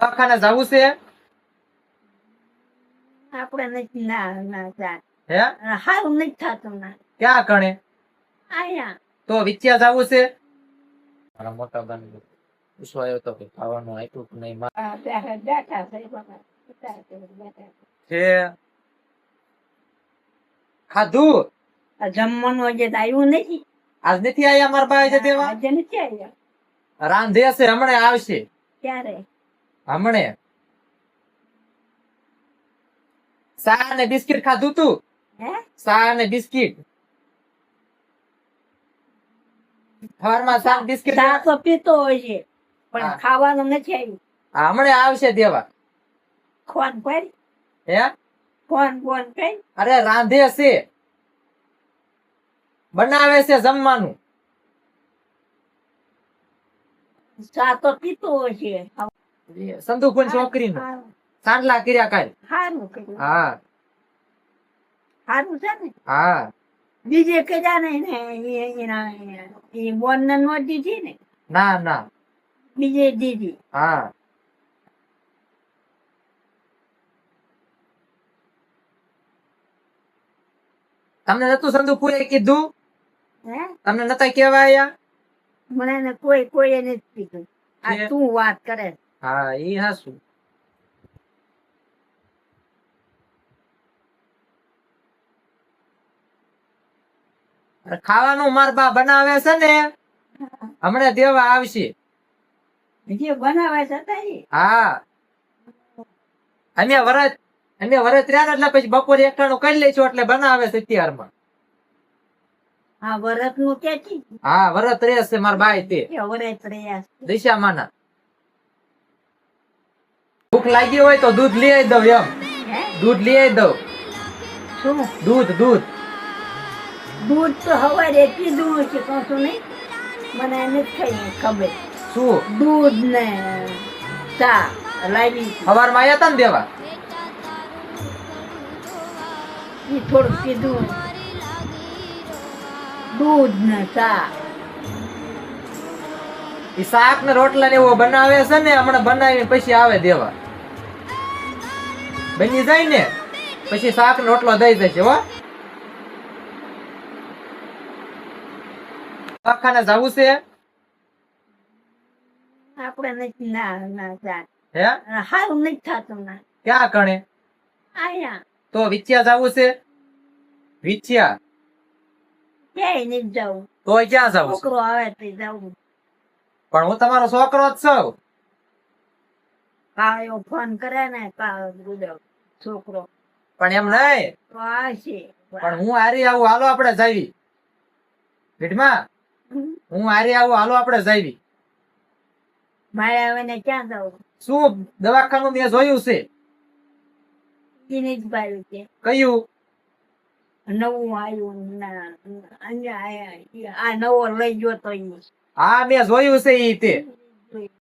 દવાખાને જવું છે આપણે નથી ના જાય હે સારું નથી થતું ના ક્યાં કણે અહીંયા તો વિચ્યા જવું છે મારા મોટા બેન પૂછવા આવ્યો તો કે ખાવાનું આપ્યું કે નહીં બેઠા છે બાબા છે ખાધું જમવાનું હજી તો આવ્યું નથી આજ નથી આયા મારા ભાઈ છે તેવા આજે નથી આવ્યા રાંધે છે હમણે આવશે ક્યારે હમણે ચા ને બિસ્કિટ ખાધું તું હે ચા ને બિસ્કિટ સવારમાં ચા ને બિસ્કિટ ચા તો પીતો હોય છે પણ હા. ખાવાનું નથી આવ્યું હમણે આવશે દેવા ફોન પર હે ફોન કઈ અરે રાંધે છે બનાવે છે જમવાનું ચા તો પીતો હોય છે સંદુકુન છોકરીનું સાંડલા કર્યા કાલ સારું કર્યું હા સારું છે ને હા બીજે કજા નહીં ને એ બોન ને નો દીધી ને ના ના બીજે દીધી હા તમને નતું સંદુકુએ કીધું હે તમને નતા કેવાયા મને ને કોઈ નથી કીધું આ છે. તું વાત કરે હા ઈ હાસુ ખાવાનું માર બા બનાવે છે ને હમણાં દેવા આવશે જે બનાવે છે તે હા અમે વરત રહ્યા ને એટલે પછી બપોરે એકટાણું કરી લઈશું એટલે બનાવે છે અત્યારમાં આ વરત નું ક્યાંથી હા વરત રહેશે માર બાઈ તે વરત રહ્યા દિશામાના ભૂખ લાગી હોય તો દૂધ લઈ આવી દઉં એમ હે દૂધ લઈ આવી દઉં શું દૂધ દૂધ તો હવારે પીધું છે કશું નહીં મને નથી ખાઈ ખબર શું દૂધ ને ચા લાવી સવારમાં આયા તા ને દેવા એ થોડું પીધું દૂધ ને ચા ઈ શાક ને રોટલા ને એવો બનાવે છે ને હમણાં બનાવીને પછી આવે દેવા બની જાય ને પછી શાક ને રોટલો દઈ જશે હો દવાખાને જવું છે આપણે નથી ના જાય હે સારું નથી થતું ના ક્યાં કણે અહીંયા તો વિચ્યા જવું છે વિચ્યા ક્યાંય નથી જવું તો ક્યાં જવું છે છોકરો આવે તો જવું પણ હું તમારો છોકરો જ છું કાયો ફોન કરે ને છોકરો પણ એમ નહીં તો આવશે પણ હું હારી આવું હાલો આપણે જાવી ભીડમાં હું હારી આવું હાલો આપણે જાવી મારે હવે ને ક્યાં જવું શું દવાખાનું મેં જોયું છે એને જ ભાવ્યું છે કયું નવું આવ્યું ના અહીંયા આયા આ નવો લઈ ગયો તો ઈ હા મેં જોયું છે ઈ તે